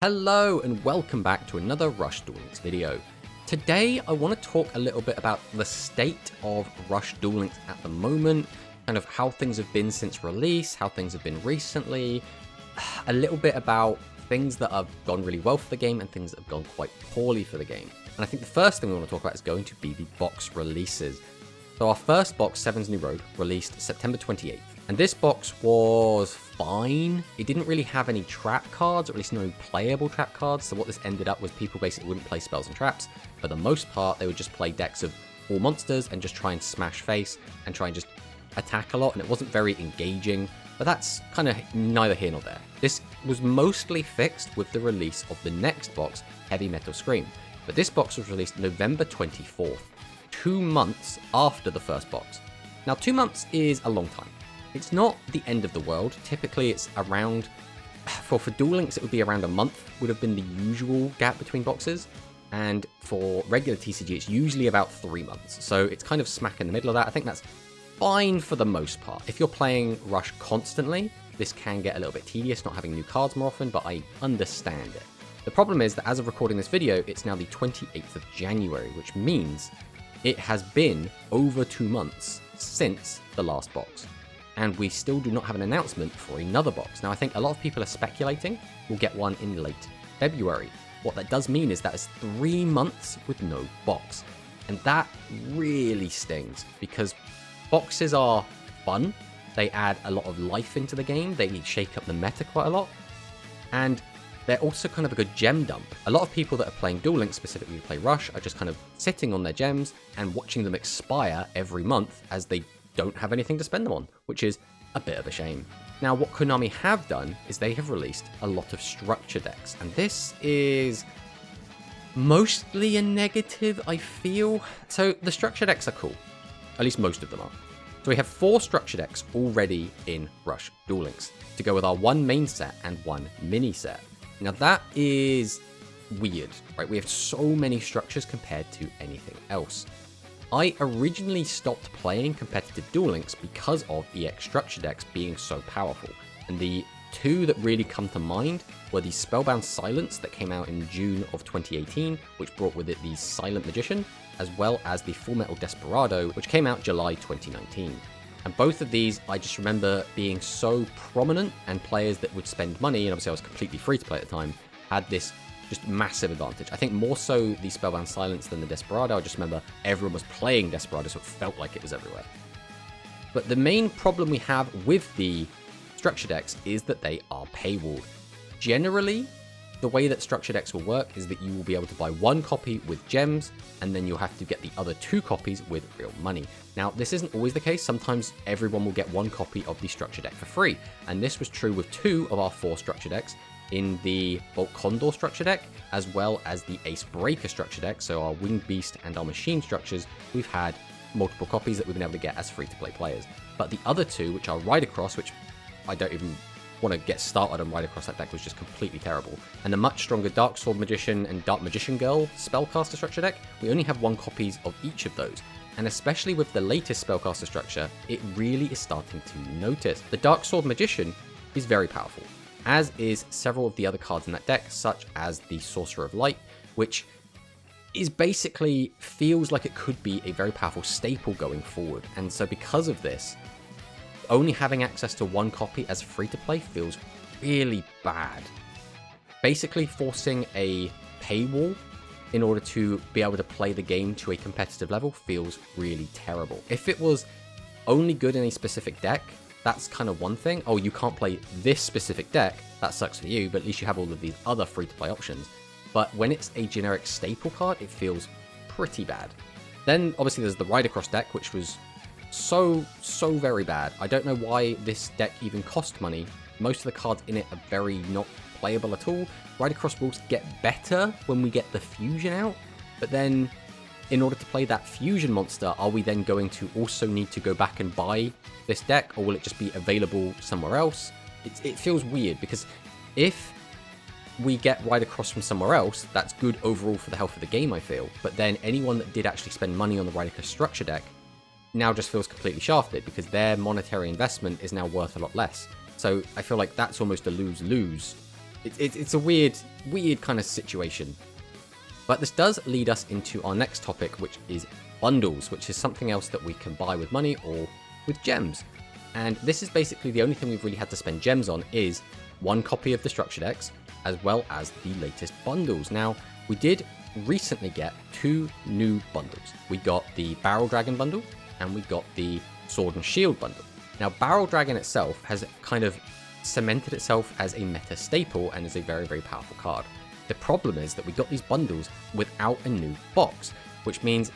Hello and welcome back to another Rush Duel Links video. Today I want to talk a little bit about the state of Rush Duel Links at the moment, kind of how things have been since release, how things have been recently, a little bit about things that have gone really well for the game and things that have gone quite poorly for the game. And I think the first thing we want to talk about is going to be the box releases. So our first box, Seven's New Road, released September 28th. And this box was fine. It didn't really have any trap cards, or at least no playable trap cards. So what this ended up was people basically wouldn't play spells and traps. For the most part, they would just play decks of all monsters and just try and smash face and try and just attack a lot. And it wasn't very engaging, but that's kind of neither here nor there. This was mostly fixed with the release of the next box, Heavy Metal Scream. But this box was released November 24th, 2 months after the first box. Now, 2 months is a long time. It's not the end of the world. Typically, it's around, for Duel Links, it would be around a month, would have been the usual gap between boxes. And for regular TCG, it's usually about 3 months. So it's kind of smack in the middle of that. I think that's fine for the most part. If you're playing Rush constantly, this can get a little bit tedious, not having new cards more often, but I understand it. The problem is that as of recording this video, it's now the 28th of January, which means it has been over 2 months since the last box. And we still do not have an announcement for another box. Now, I think a lot of people are speculating we'll get one in late February. What that does mean is that is 3 months with no box. And that really stings, because boxes are fun. They add a lot of life into the game. They shake up the meta quite a lot. And they're also kind of a good gem dump. A lot of people that are playing Duel Links, specifically who play Rush, are just kind of sitting on their gems and watching them expire every month as they don't have anything to spend them on, which is a bit of a shame. Now, what Konami have done is they have released a lot of structure decks, and this is mostly a negative, I feel. So the structure decks are cool, at least most of them are. So we have 4 structure decks already in Rush Duel Links to go with our 1 main set and 1 mini set. Now that is weird, right? We have so many structures compared to anything else. I originally stopped playing competitive Duel Links because of EX structure decks being so powerful, and the 2 that really come to mind were the Spellbound Silence that came out in June of 2018, which brought with it the Silent Magician, as well as the Full Metal Desperado, which came out July 2019. And both of these, I just remember being so prominent, and players that would spend money, and obviously I was completely free to play at the time, had this just massive advantage. I think more so the Spellbound Silence than the Desperado. I just remember everyone was playing Desperado, so it felt like it was everywhere. But the main problem we have with the structure decks is that they are paywalled. Generally, the way that structure decks will work is that you will be able to buy 1 copy with gems, and then you'll have to get the other 2 copies with real money. Now, this isn't always the case. Sometimes everyone will get 1 copy of the structure deck for free, and this was true with 2 of our 4 structure decks. In the Bolt Condor structure deck, as well as the Ace Breaker structure deck, so our Winged Beast and our Machine structures, we've had multiple copies that we've been able to get as free-to-play players. But the other 2, which are Ride Across, which I don't even want to get started on Ride Across, that deck was just completely terrible, and the much stronger Dark Sword Magician and Dark Magician Girl Spellcaster structure deck, we only have 1 copies of each of those. And especially with the latest Spellcaster structure, it really is starting to notice. The Dark Sword Magician is very powerful, as is several of the other cards in that deck, such as the Sorcerer of Light, which is basically feels like it could be a very powerful staple going forward. And so because of this, only having access to 1 copy as free-to-play feels really bad. Basically forcing a paywall in order to be able to play the game to a competitive level feels really terrible. If it was only good in a specific deck, that's kind of one thing. Oh, you can't play this specific deck, that sucks for you, but at least you have all of these other free-to-play options. But when it's a generic staple card, it feels pretty bad. Then, obviously, there's the Ride Across deck, which was so very bad. I don't know why this deck even cost money. Most of the cards in it are very not playable at all. Ride Across rules get better when we get the Fusion out, but then in order to play that Fusion monster, are we then going to also need to go back and buy this deck, or will it just be available somewhere else? It feels weird, because if we get Ride Across from somewhere else, that's good overall for the health of the game, I feel. But then anyone that did actually spend money on the Ride Across structure deck now just feels completely shafted, because their monetary investment is now worth a lot less. So I feel like that's almost a lose-lose It's a weird kind of situation. But this does lead us into our next topic, which is bundles, which is something else that we can buy with money or with gems. And this is basically the only thing we've really had to spend gems on is one copy of the structure decks, as well as the latest bundles. Now, we did recently get 2 new bundles. We got the Barrel Dragon bundle, and we got the Sword and Shield bundle. Now, Barrel Dragon itself has kind of cemented itself as a meta staple and is a very, very powerful card. The problem is that we got these bundles without a new box, which means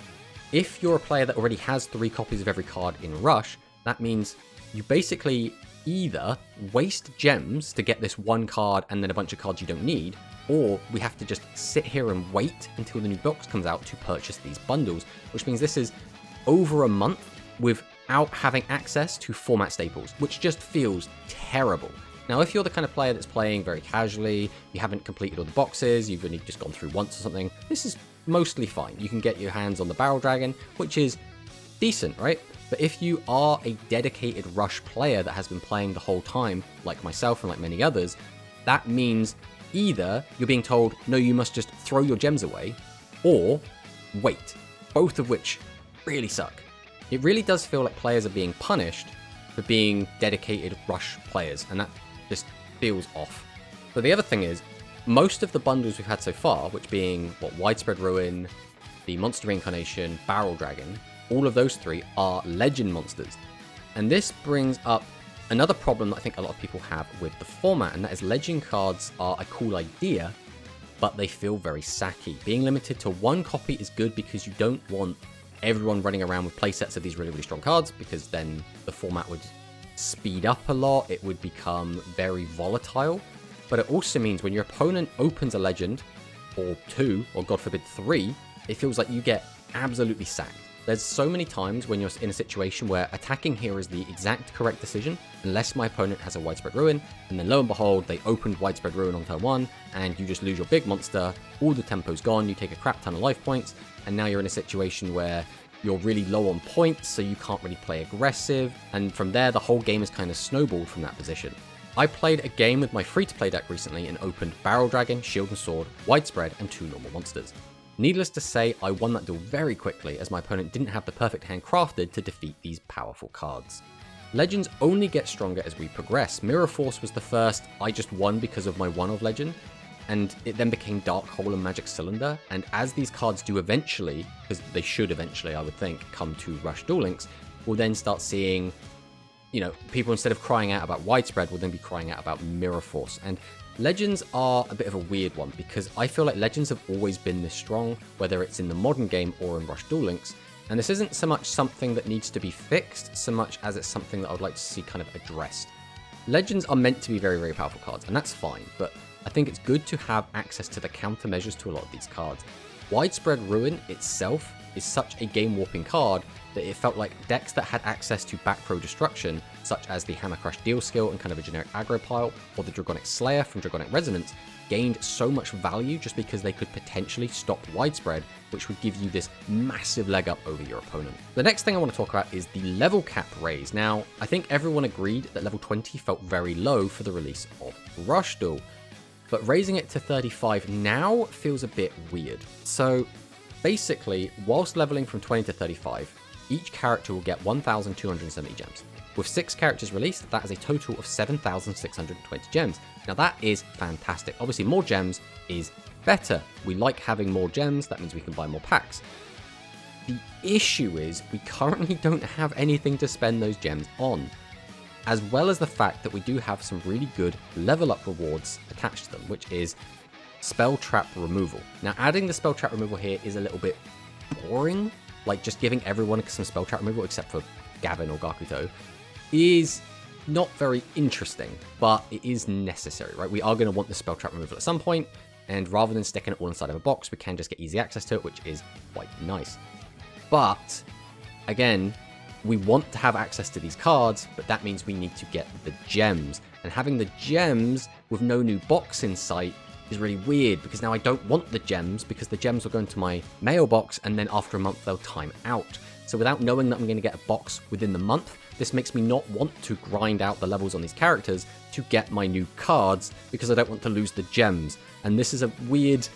if you're a player that already has 3 copies of every card in Rush, that means you basically either waste gems to get this one card and then a bunch of cards you don't need, or we have to just sit here and wait until the new box comes out to purchase these bundles, which means this is over a month without having access to format staples, which just feels terrible. Now, if you're the kind of player that's playing very casually, you haven't completed all the boxes, you've only just gone through once or something, this is mostly fine. You can get your hands on the Barrel Dragon, which is decent, right? But if you are a dedicated Rush player that has been playing the whole time, like myself and like many others, that means either you're being told, no, you must just throw your gems away, or wait, both of which really suck. It really does feel like players are being punished for being dedicated Rush players, and that just feels off. But the other thing is, most of the bundles we've had so far, which being Widespread Ruin, the Monster Reincarnation, Barrel Dragon, all of those 3 are legend monsters. And this brings up another problem that I think a lot of people have with the format, and that is legend cards are a cool idea, but they feel very sacky. Being limited to 1 copy is good because you don't want everyone running around with playsets of these really, really strong cards, because then the format would speed up a lot, it would become very volatile. But it also means when your opponent opens a legend, or 2, or God forbid 3, it feels like you get absolutely sacked. There's so many times when you're in a situation where attacking here is the exact correct decision, unless my opponent has a Widespread Ruin, and then lo and behold, they opened Widespread Ruin on turn 1, and you just lose your big monster, all the tempo's gone, you take a crap ton of life points, and now you're in a situation where you're really low on points, so you can't really play aggressive, and from there, the whole game is kind of snowballed from that position. I played a game with my free-to-play deck recently and opened Barrel Dragon, Shield and Sword, Widespread, and 2 normal monsters. Needless to say, I won that duel very quickly as my opponent didn't have the perfect hand crafted to defeat these powerful cards. Legends only get stronger as we progress. Mirror Force was the first I just won because of my 1 of Legend, and it then became Dark Hole and Magic Cylinder, and as these cards do eventually, because they should eventually, I would think, come to Rush Duel Links, we'll then start seeing, people instead of crying out about Widespread will then be crying out about Mirror Force. And Legends are a bit of a weird one because I feel like Legends have always been this strong, whether it's in the modern game or in Rush Duel Links, and this isn't so much something that needs to be fixed, so much as it's something that I would like to see kind of addressed. Legends are meant to be very, very powerful cards, and that's fine, but I think it's good to have access to the countermeasures to a lot of these cards. Widespread Ruin itself is such a game-warping card that it felt like decks that had access to back row destruction, such as the Hammer Crush Deal skill and kind of a generic aggro pile, or the Dragonic Slayer from Dragonic Resonance, gained so much value just because they could potentially stop Widespread, which would give you this massive leg up over your opponent. The next thing I want to talk about is the level cap raise. Now, I think everyone agreed that level 20 felt very low for the release of Rush Duel, but raising it to 35 now feels a bit weird. So basically, whilst leveling from 20 to 35, each character will get 1,270 gems. With 6 characters released, that is a total of 7,620 gems. Now that is fantastic. Obviously, more gems is better. We like having more gems, that means we can buy more packs. The issue is we currently don't have anything to spend those gems on, as well as the fact that we do have some really good level up rewards attached to them, which is spell trap removal. Now, adding the spell trap removal here is a little bit boring, like just giving everyone some spell trap removal except for Gavin or Gakuto is not very interesting, but it is necessary, right? We are going to want the spell trap removal at some point, and rather than sticking it all inside of a box, we can just get easy access to it, which is quite nice. But again, we want to have access to these cards, but that means we need to get the gems, and having the gems with no new box in sight is really weird, because now I don't want the gems, because the gems will go into my mailbox, and then after a month they'll time out. So without knowing that I'm going to get a box within the month, this makes me not want to grind out the levels on these characters to get my new cards because I don't want to lose the gems. And this is a weird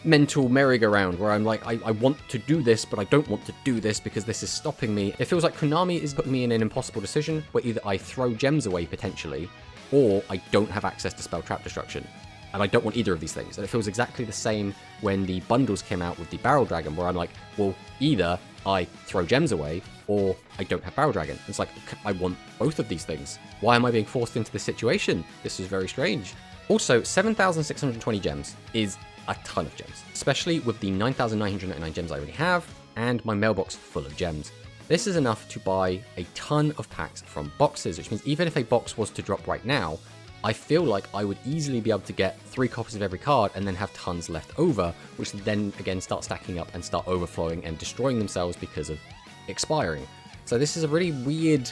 mental merry-go-round where I'm like, I want to do this, but I don't want to do this because this is stopping me. It feels like Konami is putting me in an impossible decision where either I throw gems away potentially, or I don't have access to spell trap destruction. And I don't want either of these things. And it feels exactly the same when the bundles came out with the Barrel Dragon, where I'm like, well, either I throw gems away or I don't have Barrel Dragon. It's like, I want both of these things. Why am I being forced into this situation? This is very strange. Also, 7,620 gems is a ton of gems, especially with the 9,999 gems I already have and my mailbox full of gems. This is enough to buy a ton of packs from boxes, which means even if a box was to drop right now, I feel like I would easily be able to get 3 copies of every card and then have tons left over, which then again start stacking up and start overflowing and destroying themselves because of expiring. So this is a really weird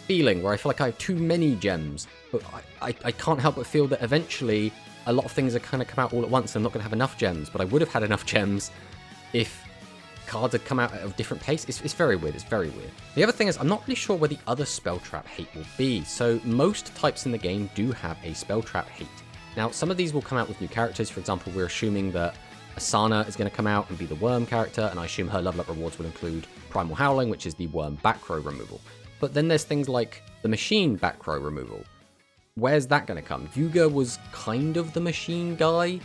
feeling where I feel like I have too many gems, but I can't help but feel that eventually a lot of things are kind of come out all at once and I'm not going to have enough gems, but I would have had enough gems if cards had come out at a different pace. It's very weird. It's very weird. The other thing is I'm not really sure where the other spell trap hate will be. So most types in the game do have a spell trap hate. Now some of these will come out with new characters. For example, we're assuming that Asana is going to come out and be the worm character, and I assume her level up rewards will include Primal Howling, which is the worm back row removal. But then there's things like the machine back row removal. Where's that going to come? Yugioh was kind of the machine guy,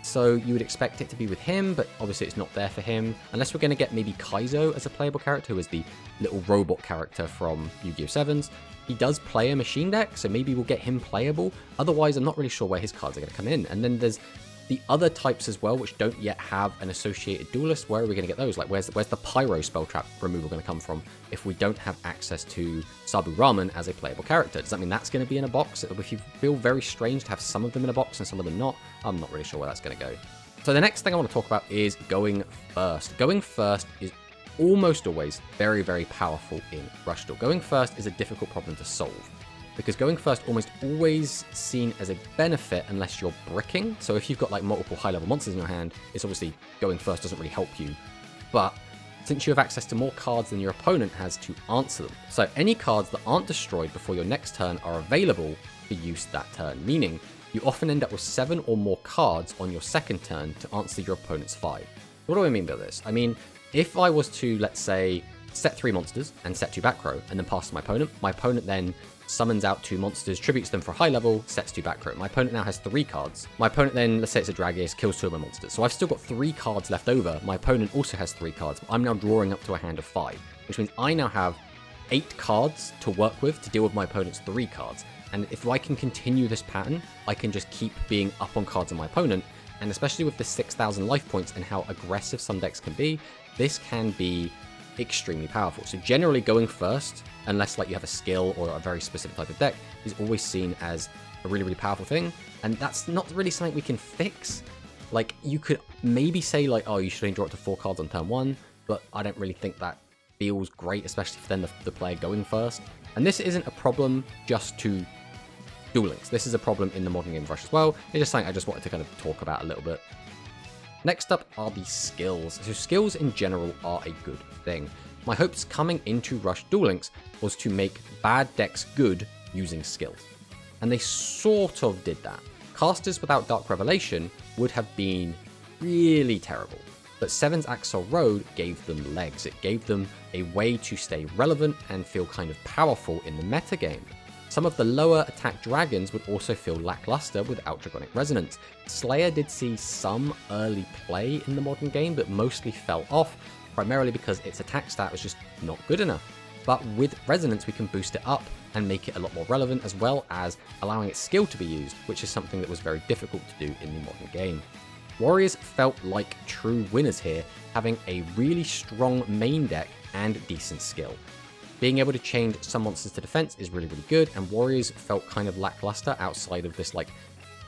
so you would expect it to be with him, but obviously it's not there for him. Unless we're going to get maybe Kaizo as a playable character, who is the little robot character from Yu-Gi-Oh! 7s. He does play a machine deck, so maybe we'll get him playable. Otherwise, I'm not really sure where his cards are going to come in. And then there's the other types as well, which don't yet have an associated duelist. Where are we going to get those? Like, where's the Pyro spell trap removal going to come from if we don't have access to Sabu Ramen as a playable character? Does that mean that's going to be in a box? If you feel very strange to have some of them in a box and some of them not, I'm not really sure where that's going to go. So the next thing I want to talk about is going first. Going first is almost always very, very powerful in Rush Duel. Going first is a difficult problem to solve, because going first almost always seen as a benefit unless you're bricking. So if you've got like multiple high-level monsters in your hand, it's obviously going first doesn't really help you. But since you have access to more cards than your opponent has to answer them, so any cards that aren't destroyed before your next turn are available for use that turn, meaning you often end up with 7 or more cards on your second turn to answer your opponent's 5. What do I mean by this? I mean, if I was to, let's say, set 3 monsters and set 2 back row and then pass to my opponent then summons out 2 monsters, tributes them for a high level, sets 2 back row. My opponent now has 3 cards. My opponent then, let's say it's a Dragius, kills 2 of my monsters. So I've still got 3 cards left over. My opponent also has 3 cards. I'm now drawing up to a hand of 5, which means I now have 8 cards to work with to deal with my opponent's 3 cards. And if I can continue this pattern, I can just keep being up on cards on my opponent. And especially with the 6,000 life points and how aggressive some decks can be, this can be extremely powerful. So generally going first, unless like you have a skill or a very specific type of deck, is always seen as a really, really powerful thing. And that's not really something we can fix. Like, you could maybe say like, oh, you should only draw up to 4 cards on turn 1, but I don't really think that feels great, especially for then the player going first. And this isn't a problem just to Duel Links. This is a problem in the modern game of Rush as well. It's just something I just wanted to kind of talk about a little bit. Next up are the skills. So skills in general are a good thing. My hopes coming into Rush Duel Links was to make bad decks good using skills. And they sort of did that. Casters without Dark Revelation would have been really terrible. But 7's Axel Road gave them legs. It gave them a way to stay relevant and feel kind of powerful in the metagame. Some of the lower attack dragons would also feel lackluster without Dragonic Resonance. Slayer did see some early play in the modern game, but mostly fell off, primarily because its attack stat was just not good enough. But with Resonance we can boost it up and make it a lot more relevant, as well as allowing its skill to be used, which is something that was very difficult to do in the modern game. Warriors felt like true winners here, having a really strong main deck and decent skill. Being able to change some monsters to defense is really, really good, and Warriors felt kind of lackluster outside of this like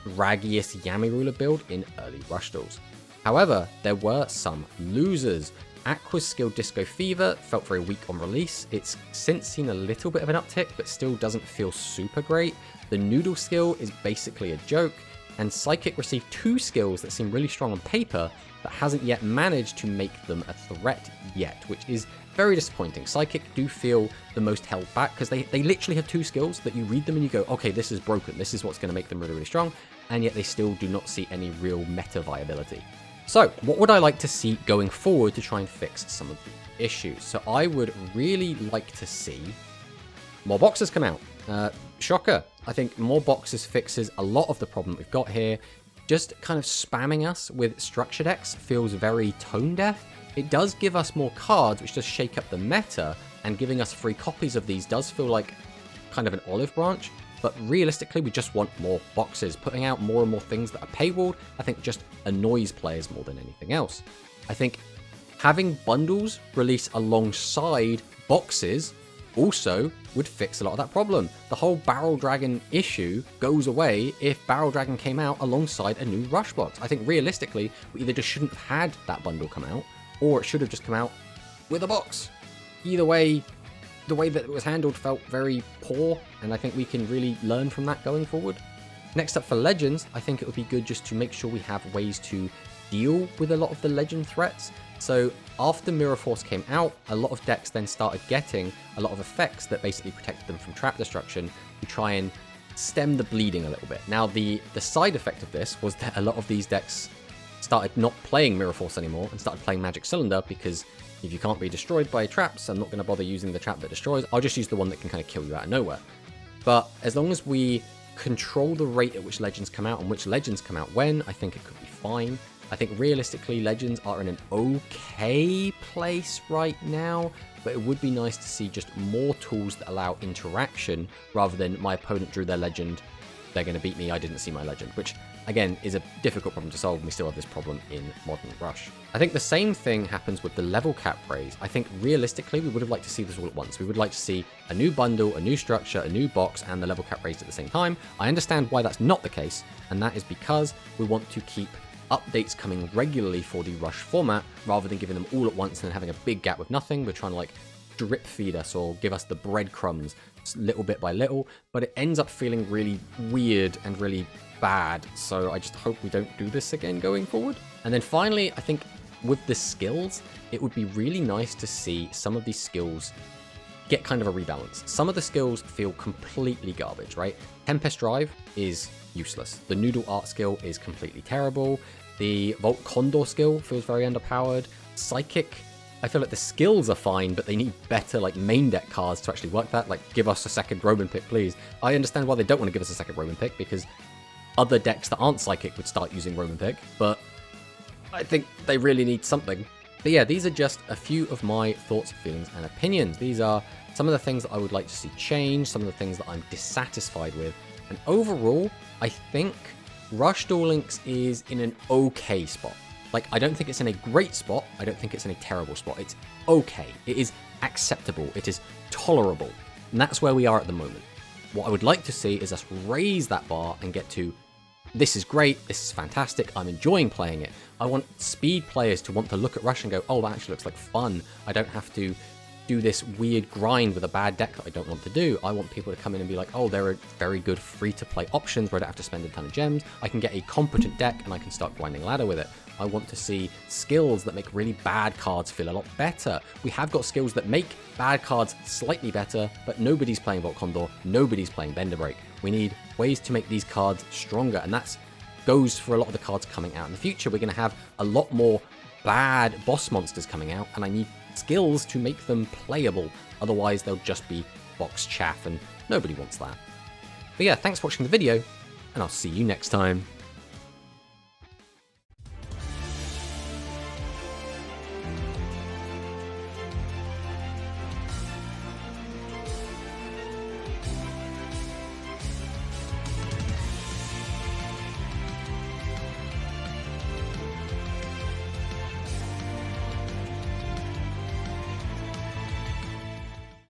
Dragius Yami Ruler build in early Rush Duels. However, there were some losers. Aqua's skill Disco Fever felt very weak on release. It's since seen a little bit of an uptick, but still doesn't feel super great. The Noodle skill is basically a joke, and Psychic received 2 skills that seem really strong on paper, but hasn't yet managed to make them a threat yet, which is very disappointing. Psychic do feel the most held back, because they literally have 2 skills that you read them and you go, okay, this is broken, this is what's going to make them really, really strong, and yet they still do not see any real meta viability. So, what would I like to see going forward to try and fix some of the issues? So I would really like to see more boxes come out. Shocker. I think more boxes fixes a lot of the problem we've got here. Just kind of spamming us with structure decks feels very tone deaf. It does give us more cards, which does shake up the meta, and giving us free copies of these does feel like kind of an olive branch. But realistically, we just want more boxes. Putting out more and more things that are paywalled, I think just annoys players more than anything else. I think having bundles release alongside boxes also would fix a lot of that problem. The whole Barrel Dragon issue goes away if Barrel Dragon came out alongside a new Rush box. I think realistically, we either just shouldn't have had that bundle come out, or it should have just come out with a box. Either way, the way that it was handled felt very poor, and I think we can really learn from that going forward. Next up for Legends, I think it would be good just to make sure we have ways to deal with a lot of the Legend threats. So after Mirror Force came out, a lot of decks then started getting a lot of effects that basically protected them from trap destruction to try and stem the bleeding a little bit. Now the side effect of this was that a lot of these decks started not playing Mirror Force anymore and started playing Magic Cylinder, because if you can't be destroyed by traps, I'm not going to bother using the trap that destroys. I'll just use the one that can kind of kill you out of nowhere. But as long as we control the rate at which Legends come out and which Legends come out when, I think it could be fine. I think realistically, Legends are in an okay place right now, but it would be nice to see just more tools that allow interaction rather than my opponent drew their Legend, they're going to beat me, I didn't see my Legend, which again is a difficult problem to solve, and we still have this problem in Modern Rush. I think the same thing happens with the level cap raise. I think realistically we would have liked to see this all at once. We would like to see a new bundle, a new structure, a new box, and the level cap raised at the same time. I understand why that's not the case, and that is because we want to keep updates coming regularly for the Rush format, rather than giving them all at once and then having a big gap with nothing. We're trying to like drip feed us or give us the breadcrumbs little bit by little, but it ends up feeling really weird and really bad. So I just hope we don't do this again going forward. And then finally, I think with the skills, it would be really nice to see some of these skills get kind of a rebalance. Some of the skills feel completely garbage, right? Tempest Drive is useless. The Noodle Art skill is completely terrible. The Volt Condor skill feels very underpowered. Psychic, I feel like the skills are fine, but they need better like main deck cards to actually work that. Like, give us a second Roman pick, please. I understand why they don't want to give us a second Roman pick, because other decks that aren't Psychic would start using Roman pick, but I think they really need something. But yeah, these are just a few of my thoughts, feelings, and opinions. These are some of the things that I would like to see change, some of the things that I'm dissatisfied with. And overall, I think Rush Duel Links is in an okay spot. Like, I don't think it's in a great spot. I don't think it's in a terrible spot. It's okay. It is acceptable. It is tolerable. And that's where we are at the moment. What I would like to see is us raise that bar and get to, this is great, this is fantastic, I'm enjoying playing it. I want speed players to want to look at Rush and go, oh, that actually looks like fun. I don't have to do this weird grind with a bad deck that I don't want to do. I want people to come in and be like, oh, there are very good free-to-play options where I don't have to spend a ton of gems. I can get a competent deck and I can start grinding ladder with it. I want to see skills that make really bad cards feel a lot better. We have got skills that make bad cards slightly better, but nobody's playing Volt Condor, nobody's playing Bender Break. We need ways to make these cards stronger, and that goes for a lot of the cards coming out in the future. We're going to have a lot more bad boss monsters coming out, and I need skills to make them playable. Otherwise, they'll just be box chaff, and nobody wants that. But yeah, thanks for watching the video, and I'll see you next time.